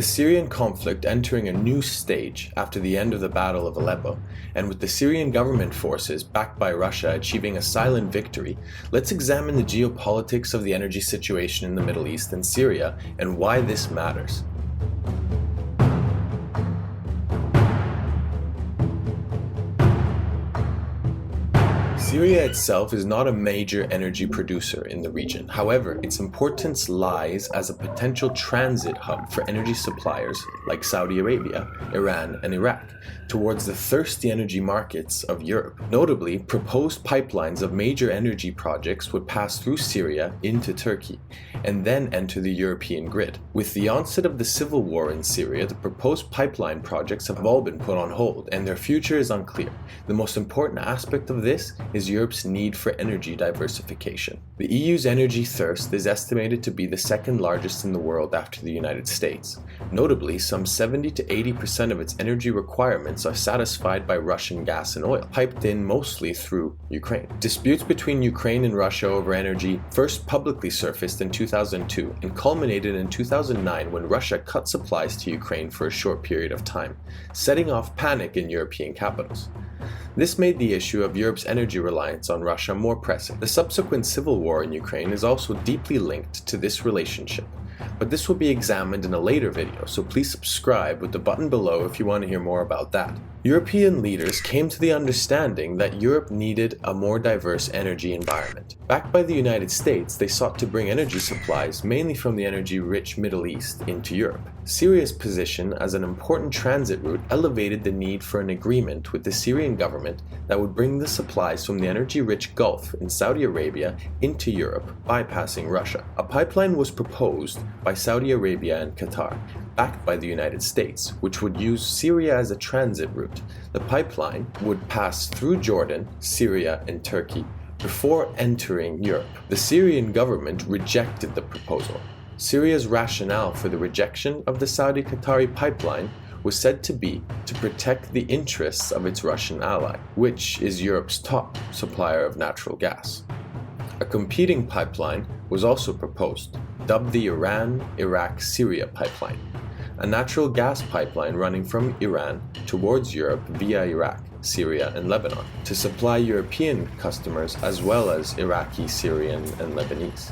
the Syrian conflict entering a new stage after the end of the Battle of Aleppo, and with the Syrian government forces backed by Russia achieving a silent victory, let's examine the geopolitics of the energy situation in the Middle East and Syria and why this matters. Syria itself is not a major energy producer in the region. However, its importance lies as a potential transit hub for energy suppliers like Saudi Arabia, Iran, and Iraq towards the thirsty energy markets of Europe. Notably, proposed pipelines of major energy projects would pass through Syria into Turkey and then enter the European grid. With the onset of the civil war in Syria, the proposed pipeline projects have all been put on hold and their future is unclear. The most important aspect of this is Europe's need for energy diversification. The EU's energy thirst is estimated to be the second largest in the world after the United States. Notably, some 70 to 80% of its energy requirements are satisfied by Russian gas and oil, piped in mostly through Ukraine. Disputes between Ukraine and Russia over energy first publicly surfaced in 2002 and culminated in 2009 when Russia cut supplies to Ukraine for a short period of time, setting off panic in European capitals. This made the issue of Europe's energy reliance on Russia more pressing. The subsequent civil war in Ukraine is also deeply linked to this relationship, but this will be examined in a later video, so please subscribe with the button below if you want to hear more about that. European leaders came to the understanding that Europe needed a more diverse energy environment. Backed by the United States, they sought to bring energy supplies, mainly from the energy-rich Middle East, into Europe. Syria's position as an important transit route elevated the need for an agreement with the Syrian government that would bring the supplies from the energy-rich Gulf in Saudi Arabia into Europe, bypassing Russia. A pipeline was proposed by Saudi Arabia and Qatar, backed by the United States, which would use Syria as a transit route. The pipeline would pass through Jordan, Syria, and Turkey before entering Europe. The Syrian government rejected the proposal. Syria's rationale for the rejection of the Saudi-Qatari pipeline was said to be to protect the interests of its Russian ally, which is Europe's top supplier of natural gas. A competing pipeline was also proposed, dubbed the Iran-Iraq-Syria pipeline, a natural gas pipeline running from Iran towards Europe via Iraq, Syria, and Lebanon, to supply European customers as well as Iraqi, Syrian, and Lebanese.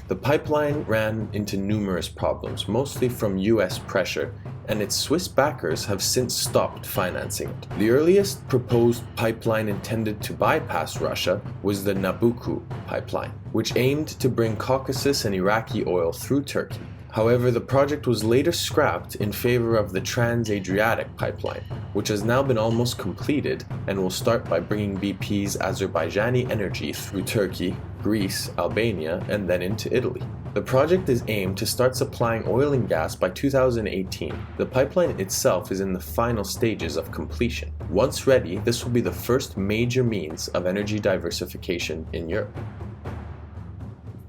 The pipeline ran into numerous problems, mostly from US pressure, and its Swiss backers have since stopped financing it. The earliest proposed pipeline intended to bypass Russia was the Nabucco pipeline, which aimed to bring Caucasus and Iraqi oil through Turkey. However, the project was later scrapped in favor of the Trans-Adriatic pipeline, which has now been almost completed and will start by bringing BP's Azerbaijani energy through Turkey, Greece, Albania, and then into Italy. The project is aimed to start supplying oil and gas by 2018. The pipeline itself is in the final stages of completion. Once ready, this will be the first major means of energy diversification in Europe.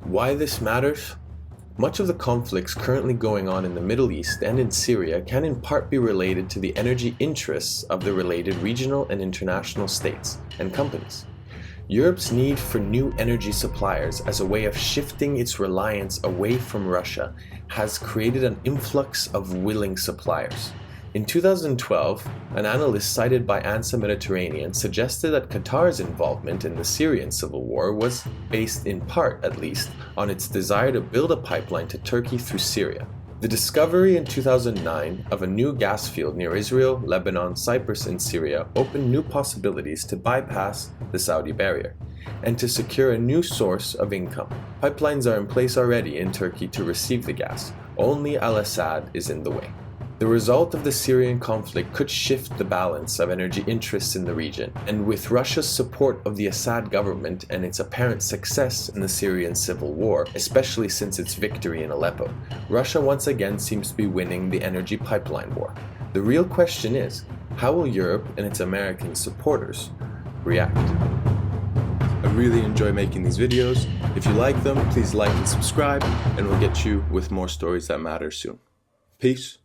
Why this matters? Much of the conflicts currently going on in the Middle East and in Syria can in part be related to the energy interests of the related regional and international states and companies. Europe's need for new energy suppliers as a way of shifting its reliance away from Russia has created an influx of willing suppliers. In 2012, an analyst cited by ANSA Mediterranean suggested that Qatar's involvement in the Syrian civil war was based, in part at least, on its desire to build a pipeline to Turkey through Syria. The discovery in 2009 of a new gas field near Israel, Lebanon, Cyprus, and Syria opened new possibilities to bypass the Saudi barrier and to secure a new source of income. Pipelines are in place already in Turkey to receive the gas. Only Al-Assad is in the way. The result of the Syrian conflict could shift the balance of energy interests in the region, and with Russia's support of the Assad government and its apparent success in the Syrian civil war, especially since its victory in Aleppo, Russia once again seems to be winning the energy pipeline war. The real question is, how will Europe and its American supporters react? I really enjoy making these videos. If you like them, please like and subscribe, and we'll get you with more stories that matter soon. Peace.